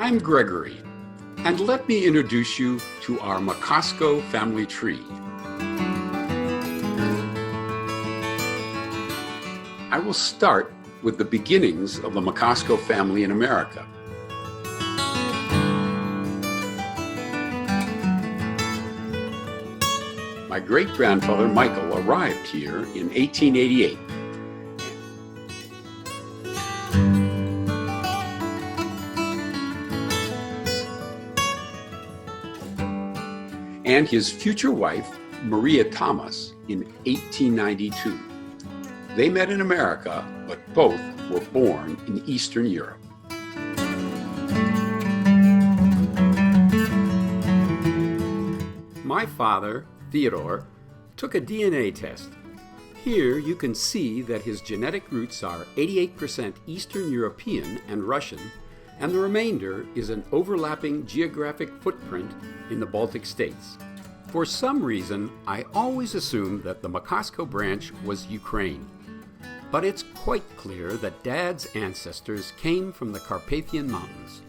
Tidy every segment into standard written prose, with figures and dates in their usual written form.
I'm Gregory, and let me introduce you to our Macosko family tree. I will start with the beginnings of the Macosko family in America. My great-grandfather Michael arrived here in 1888. And his future wife, Maria Thomas, in 1892. They met in America, but both were born in Eastern Europe. My father, Theodore, took a DNA test. Here you can see that his genetic roots are 88% Eastern European and Russian, and the remainder is an overlapping geographic footprint in the Baltic states. For some reason, I always assumed that the Macosko branch was Ukraine. But it's quite clear that Dad's ancestors came from the Carpathian Mountains.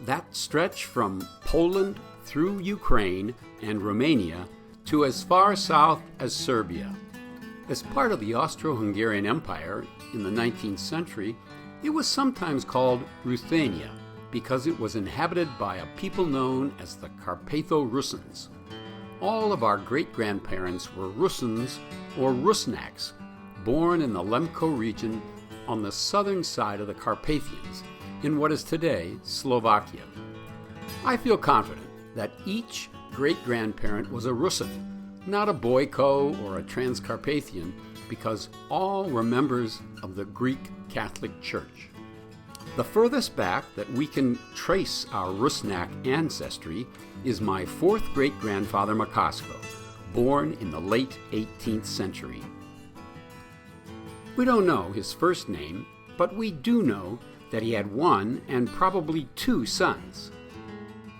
That stretch from Poland through Ukraine and Romania to as far south as Serbia. As part of the Austro-Hungarian Empire in the 19th century, it was sometimes called Ruthenia because it was inhabited by a people known as the Carpatho-Russins. All of our great-grandparents were Russins or Rusnaks, born in the Lemko region on the southern side of the Carpathians, in what is today Slovakia. I feel confident that each great-grandparent was a Russin, not a Boyko or a Transcarpathian, because all were members of the Greek Catholic Church. The furthest back that we can trace our Rusnak ancestry is my fourth great-grandfather Macosko, born in the late 18th century. We don't know his first name, but we do know that he had one and probably two sons.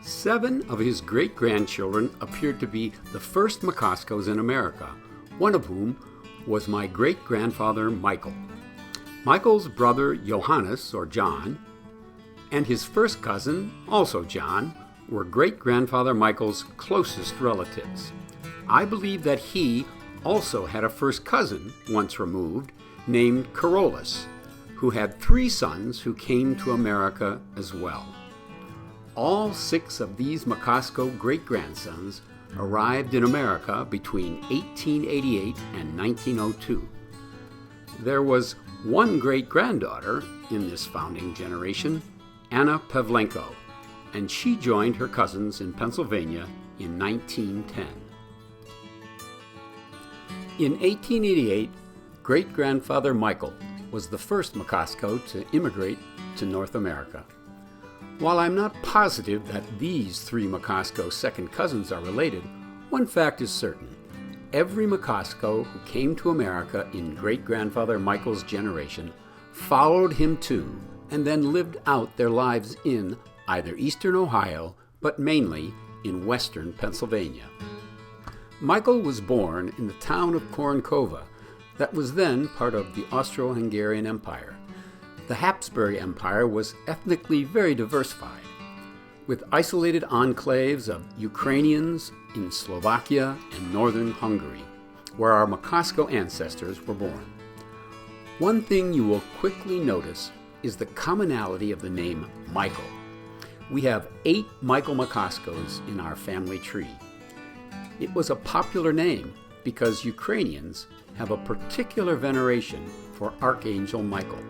7 of his great-grandchildren appeared to be the first Macoskos in America, one of whom was my great-grandfather Michael. Michael's brother Johannes, or John, and his first cousin, also John, were great-grandfather Michael's closest relatives. I believe that he also had a first cousin, once removed, named Carolus, who had 3 sons who came to America as well. All 6 of these Macosko great-grandsons arrived in America between 1888 and 1902. There was one great-granddaughter in this founding generation, Anna Pavlenko, and she joined her cousins in Pennsylvania in 1910. In 1888, great-grandfather Michael was the first Macosko to immigrate to North America. While I'm not positive that these 3 Macosko second cousins are related, one fact is certain. Every Macosko who came to America in great-grandfather Michael's generation followed him too, and then lived out their lives in either eastern Ohio, but mainly in western Pennsylvania. Michael was born in the town of Koronkova, that was then part of the Austro-Hungarian Empire. The Habsburg Empire was ethnically very diversified, with isolated enclaves of Ukrainians in Slovakia and northern Hungary, where our Macosko ancestors were born. One thing you will quickly notice is the commonality of the name Michael. We have 8 Michael Macoskos in our family tree. It was a popular name because Ukrainians have a particular veneration for Archangel Michael.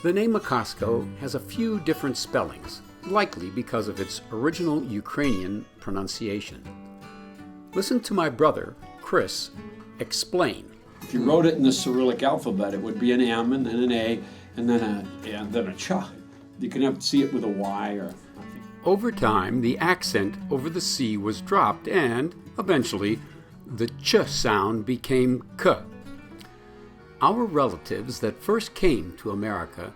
The name Macosko has a few different spellings, likely because of its original Ukrainian pronunciation. Listen to my brother, Chris, explain. If you wrote it in the Cyrillic alphabet, it would be an M and then an A and then a Ch. You can see it with a Y or... Over time, the accent over the C was dropped and, eventually, the Ch sound became K. Our relatives that first came to America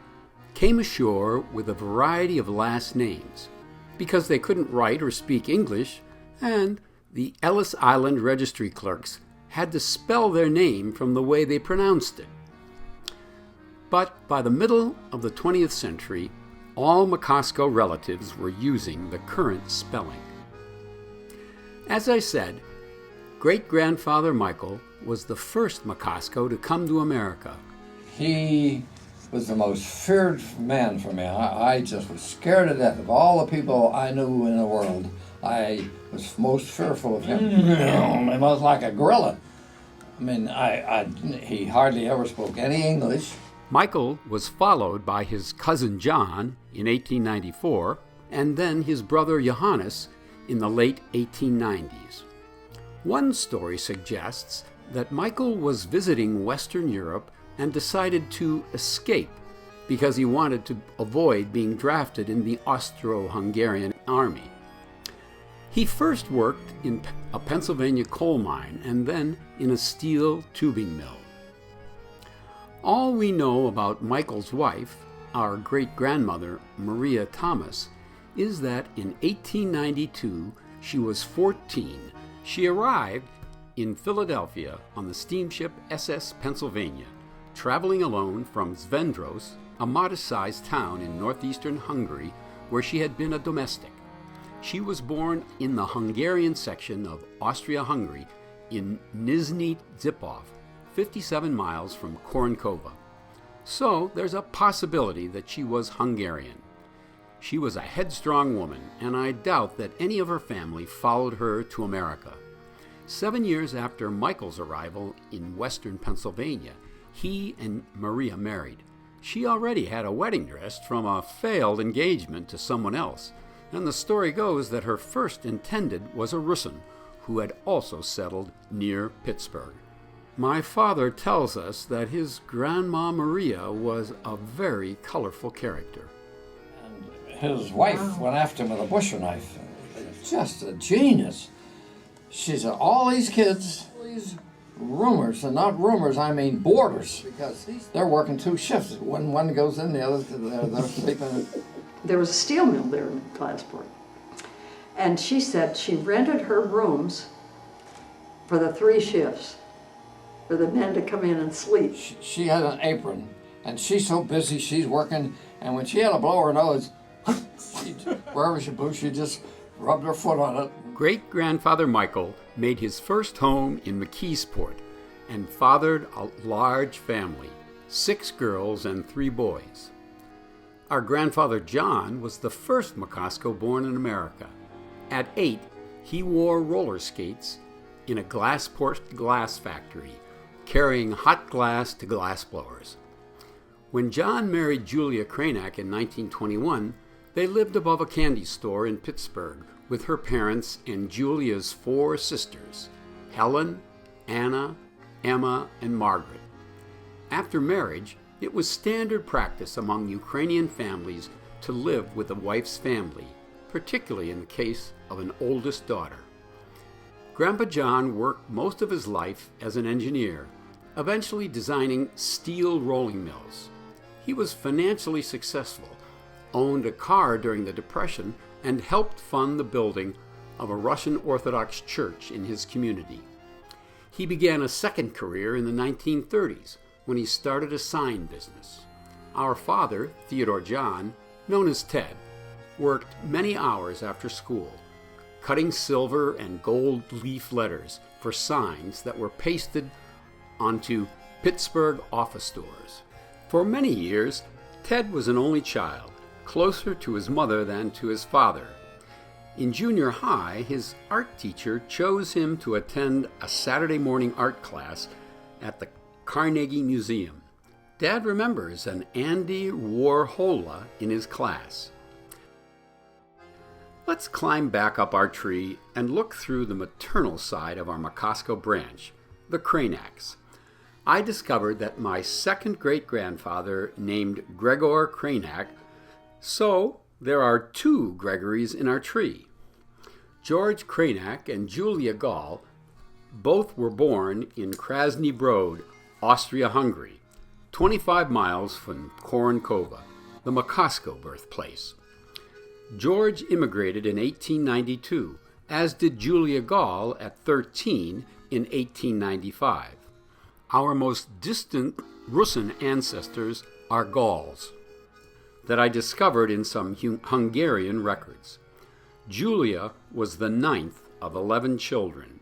came ashore with a variety of last names because they couldn't write or speak English, and the Ellis Island registry clerks had to spell their name from the way they pronounced it. But by the middle of the 20th century, All Macosko relatives were using the current spelling. As I said, great-grandfather Michael was the first Macosko to come to America. He was the most feared man for me. I just was scared to death. Of all the people I knew in the world, I was most fearful of him. He was like a gorilla. I mean, he hardly ever spoke any English. Michael was followed by his cousin John in 1894, and then his brother Johannes in the late 1890s. One story suggests that Michael was visiting Western Europe and decided to escape because he wanted to avoid being drafted in the Austro-Hungarian army. He first worked in a Pennsylvania coal mine and then in a steel tubing mill. All we know about Michael's wife, our great-grandmother Maria Thomas, is that in 1892 she was 14. She arrived in Philadelphia on the steamship SS Pennsylvania, traveling alone from Zvendros, a modest-sized town in northeastern Hungary where she had been a domestic. She was born in the Hungarian section of Austria-Hungary in Nizhny Zipov, 57 miles from Korenkova. So there's a possibility that she was Hungarian. She was a headstrong woman, and I doubt that any of her family followed her to America. 7 years after Michael's arrival in western Pennsylvania, he and Maria married. She already had a wedding dress from a failed engagement to someone else, and the story goes that her first intended was a Russin who had also settled near Pittsburgh. My father tells us that his Grandma Maria was a very colorful character. His wife went after him with a butcher knife. Just a genius. She said, all these kids, these roomers, and not roomers, I mean boarders, because they're working 2 shifts. When one goes in, the other, they're sleeping. There was a steel mill there in Glassport. And she said she rented her rooms for the 3 shifts, for the men to come in and sleep. She had an apron, and she's so busy, she's working, and when she had to blow her nose, wherever she blew, she just rubbed her foot on it. Great-grandfather Michael made his first home in McKeesport and fathered a large family, 6 girls and 3 boys. Our grandfather John was the first Macosko born in America. At 8, he wore roller skates in a Glassport glass factory, carrying hot glass to glassblowers. When John married Julia Cranack in 1921, they lived above a candy store in Pittsburgh with her parents and Julia's 4 sisters, Helen, Anna, Emma, and Margaret. After marriage, it was standard practice among Ukrainian families to live with the wife's family, particularly in the case of an oldest daughter. Grandpa John worked most of his life as an engineer, eventually designing steel rolling mills. He was financially successful, owned a car during the Depression, and helped fund the building of a Russian Orthodox church in his community. He began a second career in the 1930s when he started a sign business. Our father, Theodore John, known as Ted, worked many hours after school, cutting silver and gold leaf letters for signs that were pasted onto Pittsburgh office doors. For many years, Ted was an only child, closer to his mother than to his father. In junior high, his art teacher chose him to attend a Saturday morning art class at the Carnegie Museum. Dad remembers an Andy Warhola in his class. Let's climb back up our tree and look through the maternal side of our Macosko branch, the Cranacks. I discovered that my second great-grandfather named Gregor Cranack, so there are 2 Gregorys in our tree. George Cranack and Julia Gall both were born in Krasny Brod, Austria-Hungary, 25 miles from Korenkova, the Macosko birthplace. George immigrated in 1892, as did Julia Gall at 13 in 1895. Our most distant Russin ancestors are Gauls. that I discovered in some Hungarian records. Julia was the 9th of 11 children.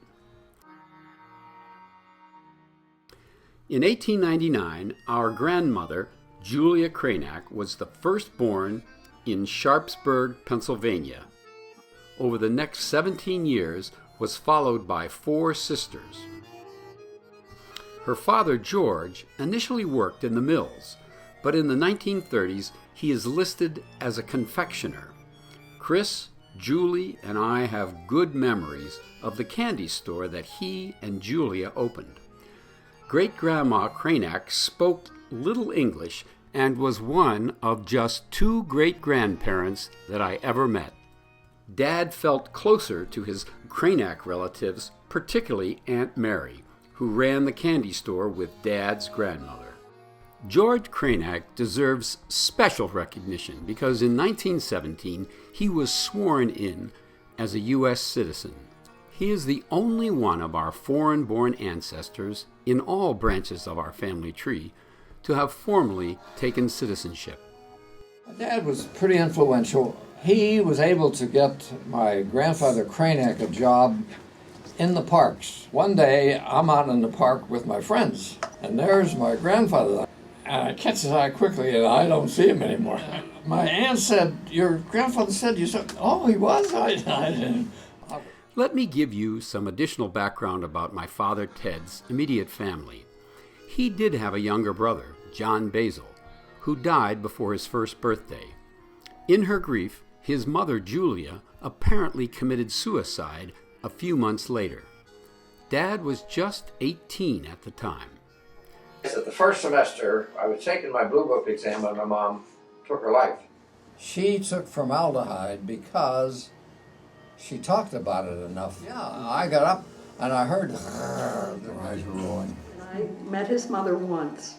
In 1899, our grandmother, Julia Cranach, was the firstborn in Sharpsburg, Pennsylvania. Over the next 17 years was followed by 4 sisters. Her father, George, initially worked in the mills, but in the 1930s he is listed as a confectioner. Chris, Julie, and I have good memories of the candy store that he and Julia opened. Great-Grandma Cranach spoke little English and was one of just 2 great-grandparents that I ever met. Dad felt closer to his Cranach relatives, particularly Aunt Mary, who ran the candy store with Dad's grandmother. George Cranach deserves special recognition because in 1917 he was sworn in as a U.S. citizen. He is the only one of our foreign-born ancestors in all branches of our family tree to have formally taken citizenship. My dad was pretty influential. He was able to get my grandfather Cranach a job in the parks. One day, I'm out in the park with my friends, and there's my grandfather. And I catch his eye quickly, and I don't see him anymore. My aunt said, "Your grandfather said you said." Oh, he was? I didn't. Let me give you some additional background about my father Ted's immediate family. He did have a younger brother, John Basil, who died before his first birthday. In her grief, his mother, Julia, apparently committed suicide a few months later. Dad was just 18 at the time. At the first semester, I was taking my Blue Book exam, and my mom took her life. She took formaldehyde because she talked about it enough. Yeah, I got up and I heard the eyes were rolling. I met his mother once.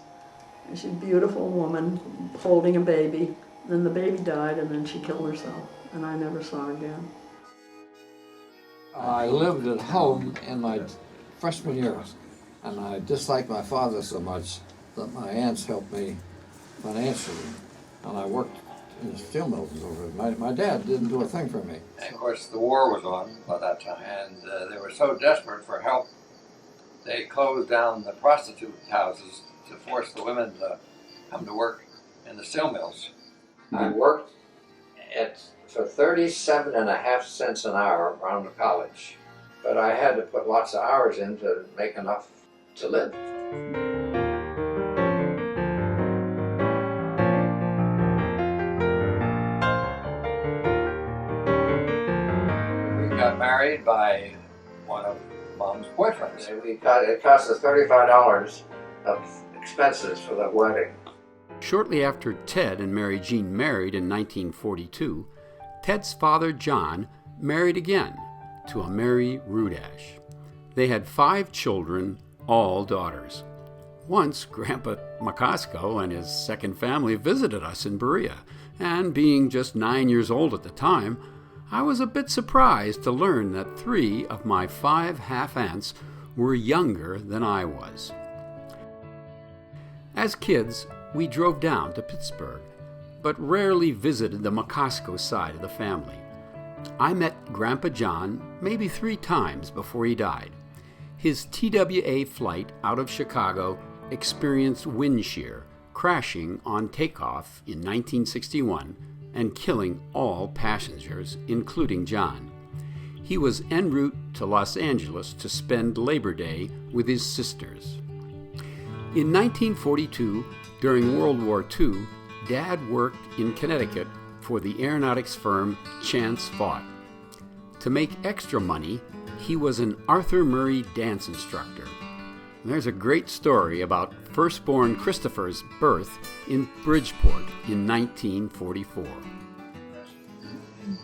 She's a beautiful woman holding a baby. Then the baby died, and then she killed herself, and I never saw her again. I lived at home in my freshman year, and I disliked my father so much that my aunts helped me financially, and I worked in the steel mills over it. My dad didn't do a thing for me. And of course, the war was on by that time, and they were so desperate for help, they closed down the prostitute houses to force the women to come to work in the steel mills. I worked for 37.5 cents an hour around the college, but I had to put lots of hours in to make enough to live. We got married by one of Mom's boyfriends. It cost us $35 of expenses for the wedding. Shortly after Ted and Mary Jean married in 1942, Ted's father, John, married again to a Mary Rudash. They had 5 children, all daughters. Once, Grandpa Macosko and his second family visited us in Berea, and being just 9 years old at the time, I was a bit surprised to learn that 3 of my 5 half-aunts were younger than I was. As kids, we drove down to Pittsburgh, but rarely visited the Macosko side of the family. I met Grandpa John maybe 3 times before he died. His TWA flight out of Chicago experienced wind shear, crashing on takeoff in 1961 and killing all passengers, including John. He was en route to Los Angeles to spend Labor Day with his sisters. In 1942, during World War II, Dad worked in Connecticut for the aeronautics firm Chance Vaught. To make extra money, he was an Arthur Murray dance instructor. There's a great story about firstborn Christopher's birth in Bridgeport in 1944.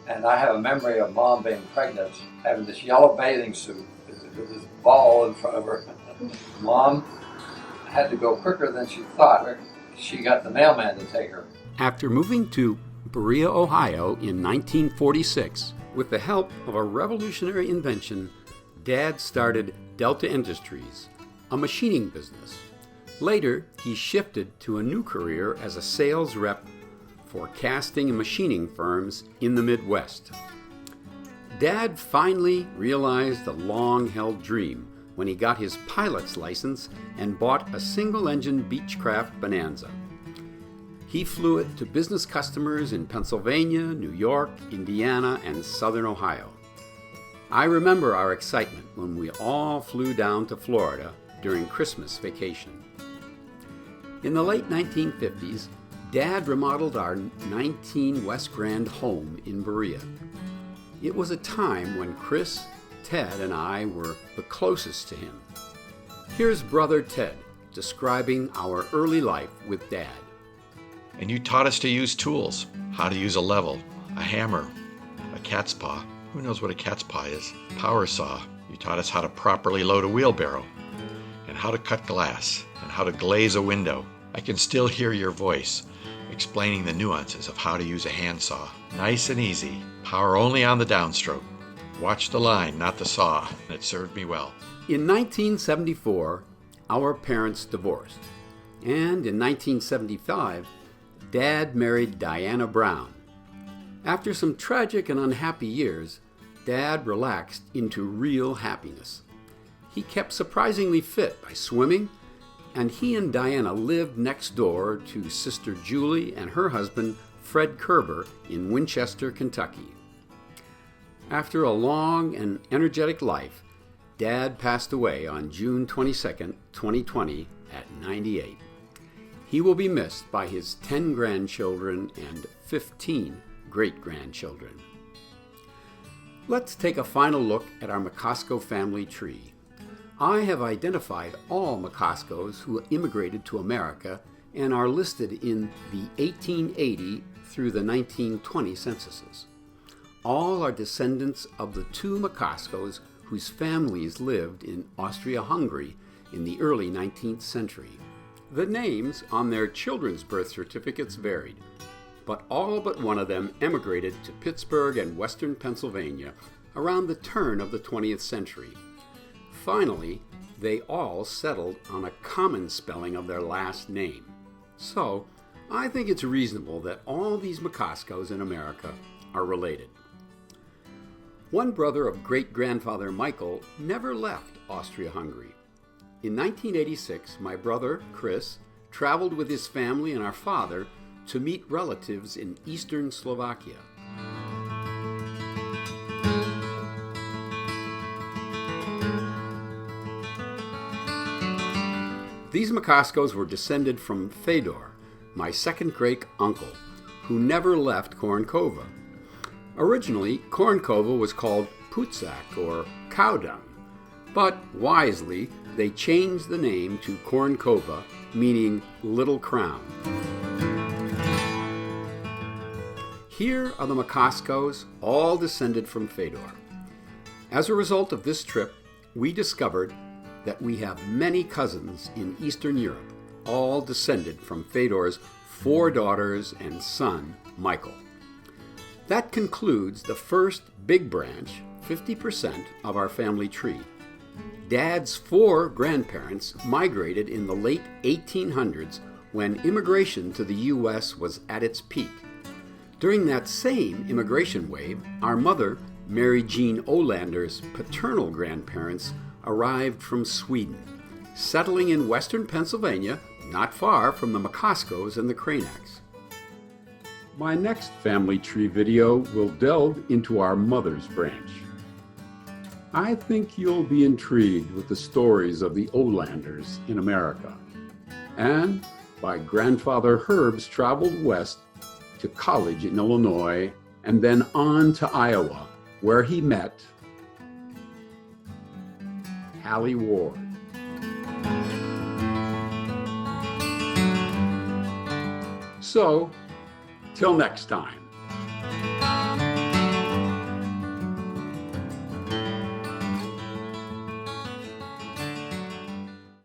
And I have a memory of Mom being pregnant, having this yellow bathing suit with this ball in front of her. Mom had to go quicker than she thought. She got the mailman to take her. After moving to Berea, Ohio in 1946, with the help of a revolutionary invention, Dad started Delta Industries, a machining business. Later, he shifted to a new career as a sales rep for casting and machining firms in the Midwest. Dad finally realized a long-held dream when he got his pilot's license and bought a single-engine Beechcraft Bonanza. He flew it to business customers in Pennsylvania, New York, Indiana, and Southern Ohio. I remember our excitement when we all flew down to Florida during Christmas vacation. In the late 1950s, Dad remodeled our 19 West Grand home in Berea. It was a time when Chris, Ted, and I were the closest to him. Here's Brother Ted describing our early life with Dad. And you taught us to use tools, how to use a level, a hammer, a cat's paw. Who knows what a cat's paw is? Power saw. You taught us how to properly load a wheelbarrow, and how to cut glass, and how to glaze a window. I can still hear your voice explaining the nuances of how to use a handsaw. Nice and easy, power only on the downstroke. Watch the line, not the saw, and it served me well. In 1974, our parents divorced, and in 1975, Dad married Diana Brown. After some tragic and unhappy years, Dad relaxed into real happiness. He kept surprisingly fit by swimming, and he and Diana lived next door to Sister Julie and her husband, Fred Kerber, in Winchester, Kentucky. After a long and energetic life, Dad passed away on June 22, 2020, at 98. He will be missed by his 10 grandchildren and 15 great-grandchildren. Let's take a final look at our Macosko family tree. I have identified all Macoskos who immigrated to America and are listed in the 1880 through the 1920 censuses. All are descendants of the 2 Macoskos whose families lived in Austria-Hungary in the early 19th century. The names on their children's birth certificates varied, but all but one of them emigrated to Pittsburgh and western Pennsylvania around the turn of the 20th century. Finally, they all settled on a common spelling of their last name. So, I think it's reasonable that all these Macoskos in America are related. One brother of great-grandfather Michael never left Austria-Hungary. In 1986, my brother, Chris, traveled with his family and our father to meet relatives in eastern Slovakia. These Macoskos were descended from Fedor, my second great uncle, who never left Kornkova. Originally, Kornkova was called Putzak, or cow dung, but wisely they changed the name to Kornkova, meaning Little Crown. Here are the Macoskos, all descended from Fedor. As a result of this trip, we discovered that we have many cousins in Eastern Europe, all descended from Fedor's 4 daughters and son, Michael. That concludes the first big branch, 50% of our family tree. Dad's 4 grandparents migrated in the late 1800s when immigration to the U.S. was at its peak. During that same immigration wave, our mother, Mary Jean Olander's paternal grandparents, arrived from Sweden, settling in western Pennsylvania, not far from the Macoskos and the Kranaks. My next family tree video will delve into our mother's branch. I think you'll be intrigued with the stories of the Olanders in America, and by grandfather Herb's traveled west to college in Illinois and then on to Iowa, where he met Hallie Ward. So, till next time.